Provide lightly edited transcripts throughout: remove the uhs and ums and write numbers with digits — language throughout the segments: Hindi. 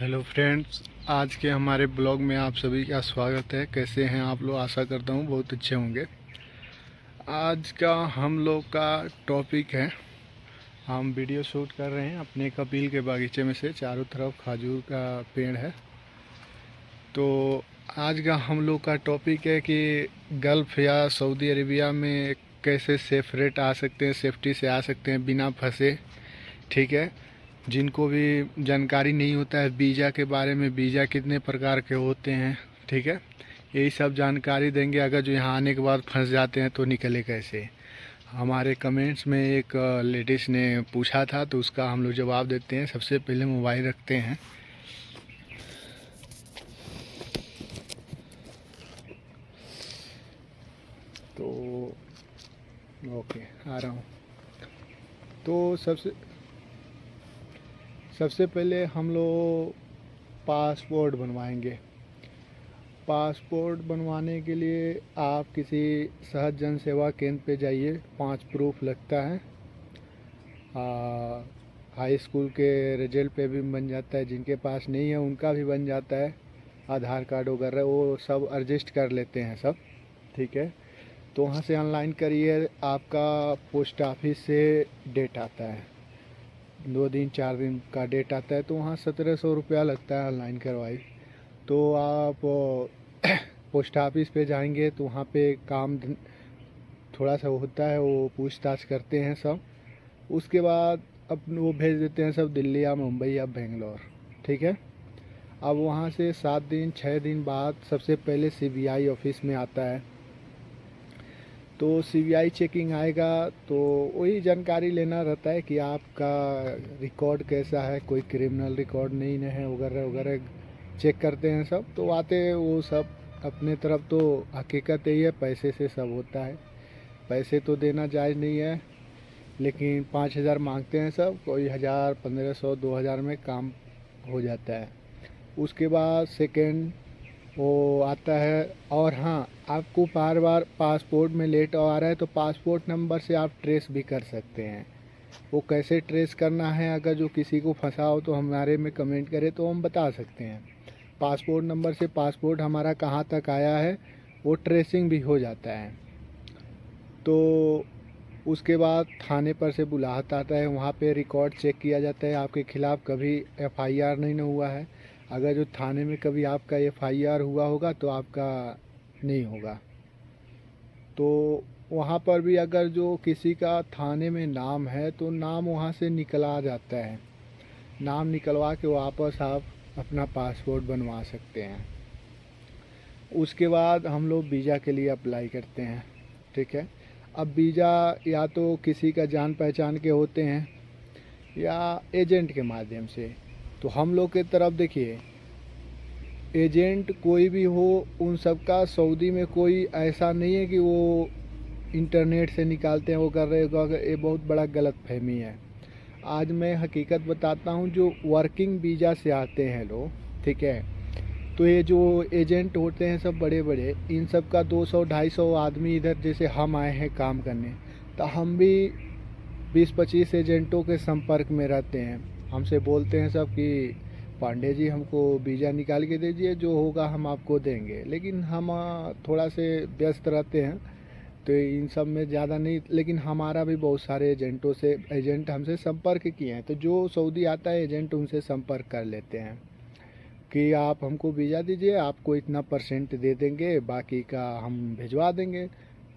हेलो फ्रेंड्स, आज के हमारे ब्लॉग में आप सभी का स्वागत है। कैसे हैं आप लोग? आशा करता हूँ बहुत अच्छे होंगे। आज का हम लोग का टॉपिक है, हम वीडियो शूट कर रहे हैं अपने कपिल के बागीचे में से। चारों तरफ खजूर का पेड़ है। तो आज का हम लोग का टॉपिक है कि गल्फ़ या सऊदी अरेबिया में कैसे सेफ रेट आ सकते हैं, सेफ्टी से आ सकते हैं बिना फंसे। ठीक है। जिनको भी जानकारी नहीं होता है वीज़ा के बारे में, वीज़ा कितने प्रकार के होते हैं, ठीक है, यही सब जानकारी देंगे। अगर जो यहाँ आने के बाद फंस जाते हैं तो निकले कैसे। हमारे कमेंट्स में एक लेडीज़ ने पूछा था तो उसका हम लोग जवाब देते हैं। सबसे पहले मोबाइल रखते हैं। तो ओके, आ रहा हूँ। तो सबसे पहले हम लोग पासपोर्ट बनवाएंगे। पासपोर्ट बनवाने के लिए आप किसी सहज जन सेवा केंद्र पे जाइए। 5 प्रूफ लगता है। हाई स्कूल के रिजल्ट पे भी बन जाता है, जिनके पास नहीं है उनका भी बन जाता है। आधार कार्ड वगैरह वो सब एडजस्ट कर लेते हैं सब, ठीक है। तो वहाँ से ऑनलाइन करिए। आपका पोस्ट ऑफिस से डेट आता है, 2 दिन 4 दिन का डेट आता है। तो वहाँ 1700 रुपया लगता है ऑनलाइन करवाई। तो आप पोस्ट ऑफिस पे जाएंगे तो वहाँ पे काम थोड़ा सा होता है, वो पूछताछ करते हैं सब। उसके बाद अब वो भेज देते हैं सब दिल्ली या मुंबई या बेंगलोर, ठीक है। अब वहाँ से 7 दिन 6 दिन बाद सबसे पहले सीबीआई ऑफिस में आता है। तो सीबीआई चेकिंग आएगा तो वही जानकारी लेना रहता है कि आपका रिकॉर्ड कैसा है, कोई क्रिमिनल रिकॉर्ड नहीं है वगैरह वगैरह चेक करते हैं सब। तो आते वो सब अपने तरफ। तो हकीकत यही है, पैसे से सब होता है। पैसे तो देना जायज़ नहीं है, लेकिन 5,000 मांगते हैं सब। कोई 1,000 1,500 2,000 में काम हो जाता है। उसके बाद सेकेंड वो आता है। और हाँ, आपको बार बार पासपोर्ट में लेट आ रहा है तो पासपोर्ट नंबर से आप ट्रेस भी कर सकते हैं। वो कैसे ट्रेस करना है, अगर जो किसी को फंसा हो तो हमारे में कमेंट करे तो हम बता सकते हैं। पासपोर्ट नंबर से पासपोर्ट हमारा कहाँ तक आया है वो ट्रेसिंग भी हो जाता है। तो उसके बाद थाने पर से बुलाहट आता है, वहाँ पे रिकॉर्ड चेक किया जाता है। आपके खिलाफ़ कभी एफआईआर नहीं न हुआ है। अगर जो थाने में कभी आपका एफआईआर हुआ होगा तो आपका नहीं होगा। तो वहाँ पर भी अगर जो किसी का थाने में नाम है तो नाम वहाँ से निकला जाता है। नाम निकलवा के वापस आप अपना पासपोर्ट बनवा सकते हैं। उसके बाद हम लोग वीज़ा के लिए अप्लाई करते हैं, ठीक है। अब वीज़ा या तो किसी का जान पहचान के होते हैं या एजेंट के माध्यम से। तो हम लोग के तरफ देखिए, एजेंट कोई भी हो उन सब का सऊदी में कोई ऐसा नहीं है कि वो इंटरनेट से निकालते हैं वो कर रहे हो। ये बहुत बड़ा गलतफहमी है। आज मैं हकीकत बताता हूँ। जो वर्किंग वीज़ा से आते हैं लोग, ठीक है, तो ये जो एजेंट होते हैं सब बड़े बड़े, इन सब का 200-250 आदमी इधर जैसे हम आए हैं काम करने, तो हम भी 20-25 एजेंटों के संपर्क में रहते हैं। हमसे बोलते हैं सब कि पांडे जी हमको वीज़ा निकाल के दीजिए, जो होगा हम आपको देंगे। लेकिन हम थोड़ा से व्यस्त रहते हैं तो इन सब में ज़्यादा नहीं। लेकिन हमारा भी बहुत सारे एजेंट हमसे संपर्क किए हैं। तो जो सऊदी आता है एजेंट उनसे संपर्क कर लेते हैं कि आप हमको वीज़ा दीजिए, आपको इतना % दे देंगे, बाकी का हम भिजवा देंगे।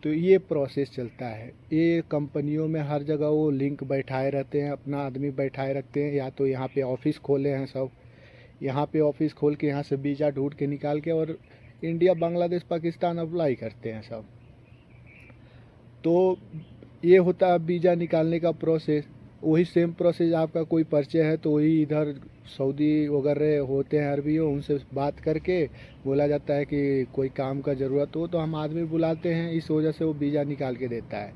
तो ये प्रोसेस चलता है। ये कंपनियों में हर जगह वो लिंक बैठाए रहते हैं, अपना आदमी बैठाए रखते हैं। या तो यहाँ पे ऑफिस खोले हैं सब, यहाँ पे ऑफिस खोल के यहाँ से वीज़ा ढूंढ के निकाल के और इंडिया बांग्लादेश पाकिस्तान अप्लाई करते हैं सब। तो ये होता है वीज़ा निकालने का प्रोसेस। वही सेम प्रोसेस, आपका कोई परिचय है तो वही इधर सऊदी वगैरह होते हैं अरबी हो, उनसे बात करके बोला जाता है कि कोई काम का ज़रूरत हो तो हम आदमी बुलाते हैं। इस वजह से वो वीज़ा निकाल के देता है।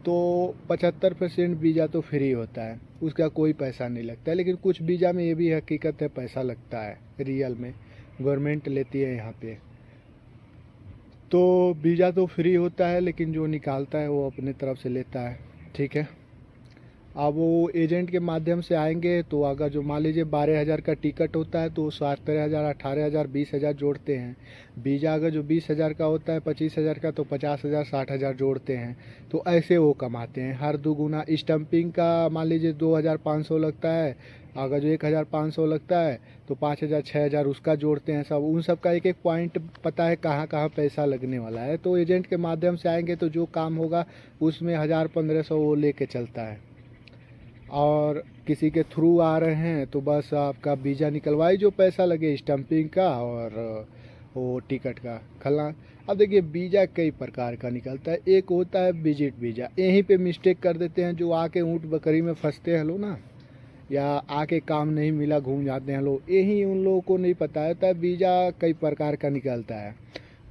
तो 75% वीज़ा तो फ्री होता है, उसका कोई पैसा नहीं लगता है। लेकिन कुछ वीज़ा में ये भी हकीकत है पैसा लगता है, रियल में गवर्नमेंट लेती है यहाँ पे। तो वीज़ा तो फ्री होता है लेकिन जो निकालता है वो अपने तरफ से लेता है, ठीक है। अब वो एजेंट के माध्यम से आएंगे तो अगर जो मान लीजिए 12,000 का टिकट होता है तो 17,000, 18,000, 20,000 जोड़ते हैं। वीज़ा अगर जो 20,000 का होता है, 25,000 का, तो 50,000, 60,000 जोड़ते हैं। तो ऐसे वो कमाते हैं हर दुगुना। स्टम्पिंग का मान लीजिए 2,500 लगता है, अगर जो 1,500 लगता है तो 5,000, 6,000 उसका जोड़ते हैं सब। उन सब का एक एक पॉइंट पता है कहाँ कहाँ पैसा लगने वाला है। तो एजेंट के माध्यम से आएंगे तो जो काम होगा उसमें 1,000, 1,500 वो लेके चलता है। और किसी के थ्रू आ रहे हैं तो बस आपका वीज़ा निकलवाई, जो पैसा लगे स्टम्पिंग का और वो टिकट का खल्ला। अब देखिए वीज़ा कई प्रकार का निकलता है। एक होता है विजिट वीज़ा, यहीं पे मिस्टेक कर देते हैं जो आके ऊँट बकरी में फंसते हैं लोग ना, या आके काम नहीं मिला घूम जाते हैं लोग, यही उन लोगों को नहीं पता होता है। वीज़ा कई प्रकार का निकलता है।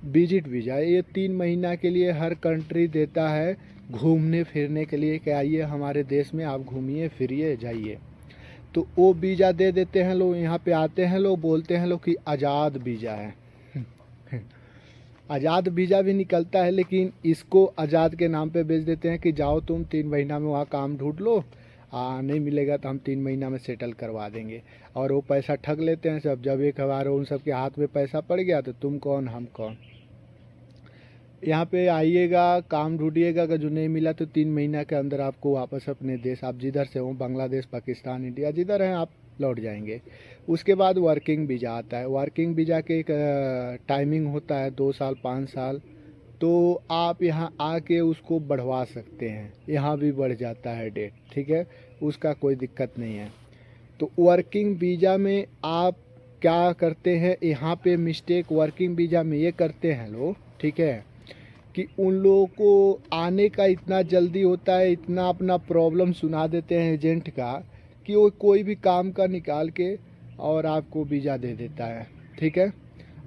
विजिट वीज़ा ये 3 महीना के लिए हर कंट्री देता है घूमने फिरने के लिए कि आइए हमारे देश में आप घूमिए फिरिए जाइए। तो वो वीज़ा दे देते हैं लोग, यहाँ पे आते हैं लोग, बोलते हैं लोग कि आज़ाद वीज़ा है। आज़ाद वीज़ा भी निकलता है, लेकिन इसको आज़ाद के नाम पे बेच देते हैं कि जाओ तुम 3 महीना में वहाँ काम ढूंढ लो, नहीं मिलेगा तो हम 3 महीना में सेटल करवा देंगे। और वो पैसा ठग लेते हैं सब। जब एक बार उन सब के हाथ में पैसा पड़ गया तो तुम कौन हम कौन। यहाँ पे आइएगा, काम ढूंढिएगा, अगर जो नहीं मिला तो 3 महीना के अंदर आपको वापस अपने देश, आप जिधर से हो, बांग्लादेश, पाकिस्तान, इंडिया, जिधर हैं आप लौट जाएंगे। उसके बाद वर्किंग वीज़ा आता है। वर्किंग वीज़ा के एक टाइमिंग होता है 2 साल, 5 साल। तो आप यहाँ आके उसको बढ़वा सकते हैं, यहाँ भी बढ़ जाता है डेट, ठीक है, उसका कोई दिक्कत नहीं है। तो वर्किंग वीज़ा में आप क्या करते हैं, यहाँ पे मिस्टेक वर्किंग वीज़ा में ये करते हैं लोग, ठीक है, कि उन लोगों को आने का इतना जल्दी होता है, इतना अपना प्रॉब्लम सुना देते हैं एजेंट का, कि वो कोई भी काम का निकाल के और आपको वीज़ा दे देता है, ठीक है।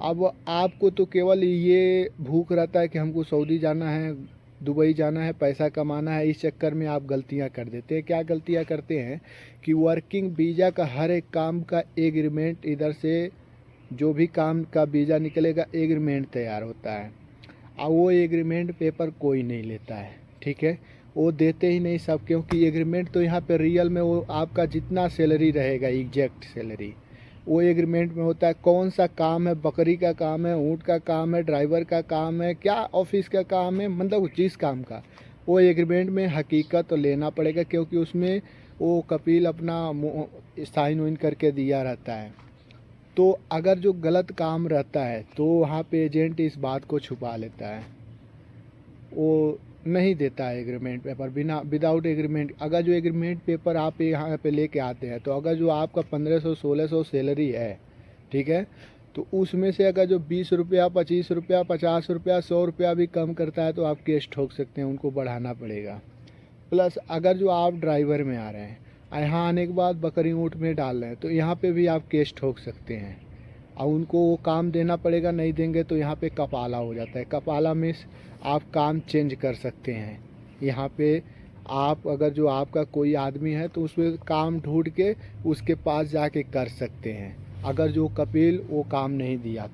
अब आपको तो केवल ये भूख रहता है कि हमको सऊदी जाना है, दुबई जाना है, पैसा कमाना है, इस चक्कर में आप गलतियां कर देते हैं। क्या गलतियां करते हैं कि वर्किंग वीज़ा का हर एक काम का एग्रीमेंट, इधर से जो भी काम का वीज़ा निकलेगा एग्रीमेंट तैयार होता है, और वो एग्रीमेंट पेपर कोई नहीं लेता है, ठीक है, वो देते ही नहीं सब। क्योंकि एग्रीमेंट तो यहाँ पे रियल में वो आपका जितना सैलरी रहेगा, एग्जैक्ट सैलरी, वो एग्रीमेंट में होता है। कौन सा काम है, बकरी का काम है, ऊँट का काम है, ड्राइवर का काम है, क्या ऑफिस का काम है, मतलब जिस काम का, वो एग्रीमेंट में हकीकत तो लेना पड़ेगा, क्योंकि उसमें वो कपिल अपना साइन वाइन करके दिया रहता है। तो अगर जो गलत काम रहता है तो वहाँ पे एजेंट इस बात को छुपा लेता है, वो नहीं देता है एग्रीमेंट पेपर बिना, विदाउट एग्रीमेंट। अगर जो एग्रीमेंट पेपर आप यहाँ पे लेके आते हैं, तो अगर जो आपका 1,500, 1,600 सैलरी है, ठीक है, तो उसमें से अगर जो 20 रुपया, 25 रुपया, 50 रुपया, 100 रुपया भी कम करता है तो आप केस ठोक सकते हैं, उनको बढ़ाना पड़ेगा। प्लस अगर जो आप ड्राइवर में आ रहे हैं, यहाँ आने के बाद बकरी ऊँट में डाल रहे हैं, तो यहाँ पे भी आप केस ठोक सकते हैं और उनको वो काम देना पड़ेगा। नहीं देंगे तो यहाँ पे कपाला हो जाता है। कपाला में आप काम चेंज कर सकते हैं। यहाँ पे आप अगर जो आपका कोई आदमी है तो उसमें काम ढूंढ के उसके पास जाके कर सकते हैं, अगर जो कपिल वो काम नहीं दिया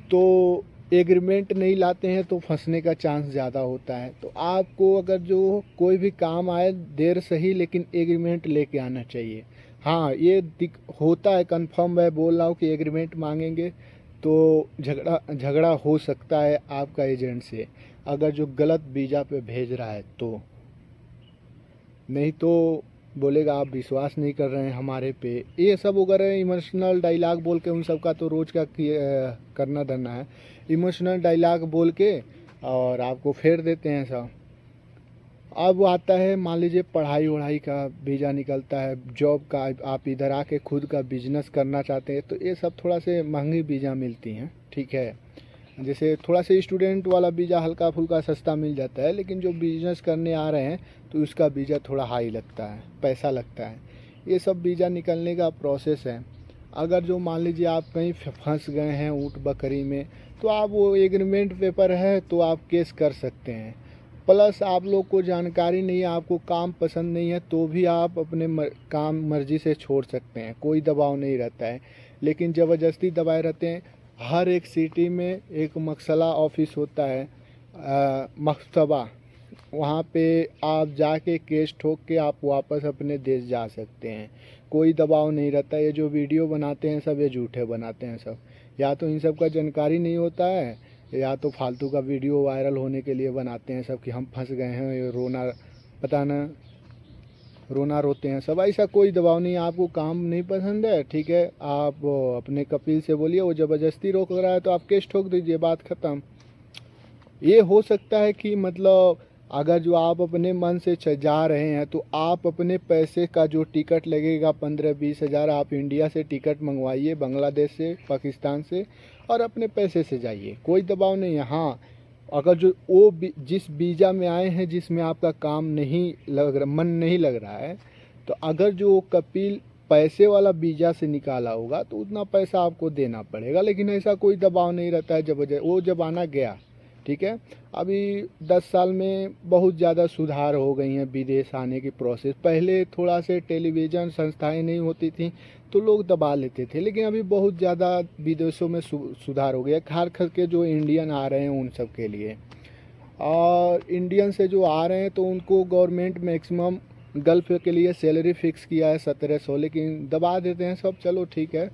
तो एग्रीमेंट नहीं लाते हैं तो फंसने का चांस ज़्यादा होता है। तो आपको अगर जो कोई भी काम आए, देर सही लेकिन एग्रीमेंट लेके आना चाहिए। हाँ, ये होता है, कंफर्म है, बोल रहा हूँ कि एग्रीमेंट मांगेंगे तो झगड़ा हो सकता है आपका एजेंट से, अगर जो गलत वीज़ा पे भेज रहा है तो। नहीं तो बोलेगा आप विश्वास नहीं कर रहे हैं हमारे पे, ये सब वगैरह इमोशनल डायलॉग बोल के, उन सब का तो रोज़ का करना धरना है। इमोशनल डायलॉग बोल के और आपको फेर देते हैं सब। अब आता है मान लीजिए पढ़ाई वढ़ाई का वीज़ा निकलता है, जॉब का, आप इधर आके खुद का बिजनेस करना चाहते हैं, तो ये सब थोड़ा से महंगी वीज़ा मिलती हैं, ठीक है। जैसे थोड़ा सा स्टूडेंट वाला वीज़ा हल्का फुल्का सस्ता मिल जाता है, लेकिन जो बिजनेस करने आ रहे हैं तो उसका वीज़ा थोड़ा हाई लगता है, पैसा लगता है। ये सब वीज़ा निकलने का प्रोसेस है। अगर जो मान लीजिए आप कहीं फंस गए हैं ऊँट बकरी में, तो आप वो एग्रीमेंट पेपर है तो आप केस कर सकते हैं। प्लस आप लोग को जानकारी नहीं है, आपको काम पसंद नहीं है, तो भी आप अपने काम मर्जी से छोड़ सकते हैं, कोई दबाव नहीं रहता है। लेकिन ज़बरदस्ती दबाए रहते हैं। हर एक सिटी में एक मकसला ऑफिस होता है, मकतबा, वहाँ पे आप जाके केस ठोक के आप वापस अपने देश जा सकते हैं, कोई दबाव नहीं रहता। ये जो वीडियो बनाते हैं सब ये झूठे बनाते हैं सब, या तो इन सब का जानकारी नहीं होता है या तो फालतू का वीडियो वायरल होने के लिए बनाते हैं सब कि हम फंस गए हैं, ये रोना पता ना रोना रोते हैं सब। ऐसा कोई दबाव नहीं है। आपको काम नहीं पसंद है, ठीक है, आप अपने कपिल से बोलिए, वो ज़बरदस्ती रोक रहा है तो आप केस ठोक दीजिए, बात ख़त्म। ये हो सकता है कि मतलब अगर जो आप अपने मन से जा रहे हैं तो आप अपने पैसे का जो टिकट लगेगा 15-20 हज़ार, आप इंडिया से टिकट मंगवाइए, बांग्लादेश से, पाकिस्तान से, और अपने पैसे से जाइए, कोई दबाव नहीं है। हाँ, अगर जो जिस वीज़ा में आए हैं जिसमें आपका काम नहीं लग रहा, मन नहीं लग रहा है, तो अगर जो कपिल पैसे वाला वीज़ा से निकाला होगा तो उतना पैसा आपको देना पड़ेगा, लेकिन ऐसा कोई दबाव नहीं रहता है। जब वो ज़माना गया, ठीक है। अभी 10 साल में बहुत ज़्यादा सुधार हो गई हैं विदेश आने की प्रोसेस। पहले थोड़ा से टेलीविज़न संस्थाएं नहीं होती थी तो लोग दबा लेते थे, लेकिन अभी बहुत ज़्यादा विदेशों में सुधार हो गया, खास करके जो इंडियन आ रहे हैं उन सब के लिए। और इंडियन से जो आ रहे हैं तो उनको गवर्नमेंट मैक्सिमम गल्फ़ के लिए सैलरी फ़िक्स किया है 1700, लेकिन दबा देते हैं सब, चलो ठीक है।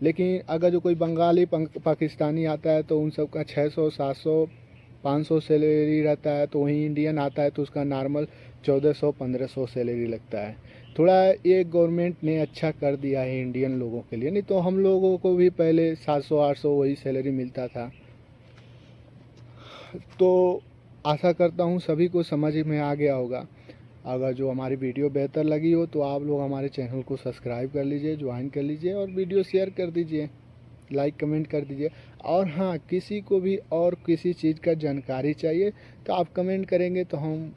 लेकिन अगर जो कोई बंगाली पाकिस्तानी आता है तो उन सब का 600, 700, 500 सैलरी रहता है, तो वहीं इंडियन आता है तो उसका नॉर्मल 1400, 1500 सैलरी लगता है। थोड़ा ये गवर्नमेंट ने अच्छा कर दिया है इंडियन लोगों के लिए, नहीं तो हम लोगों को भी पहले 700, 800 वही सैलरी मिलता था। तो आशा करता हूँ सभी को समझ में आ गया होगा। अगर जो हमारी वीडियो बेहतर लगी हो तो आप लोग हमारे चैनल को सब्सक्राइब कर लीजिए, ज्वाइन कर लीजिए, और वीडियो शेयर कर दीजिए, लाइक कमेंट कर दीजिए। और हाँ, किसी को भी और किसी चीज़ का जानकारी चाहिए तो आप कमेंट करेंगे तो हम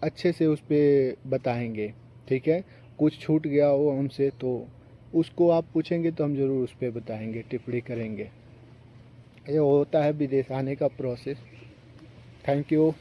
अच्छे से उस पर बताएंगे, ठीक है। कुछ छूट गया हो हमसे तो उसको आप पूछेंगे तो हम ज़रूर उस पर बताएंगे, टिप्पणी करेंगे। ये होता है विदेश आने का प्रोसेस। Thank you.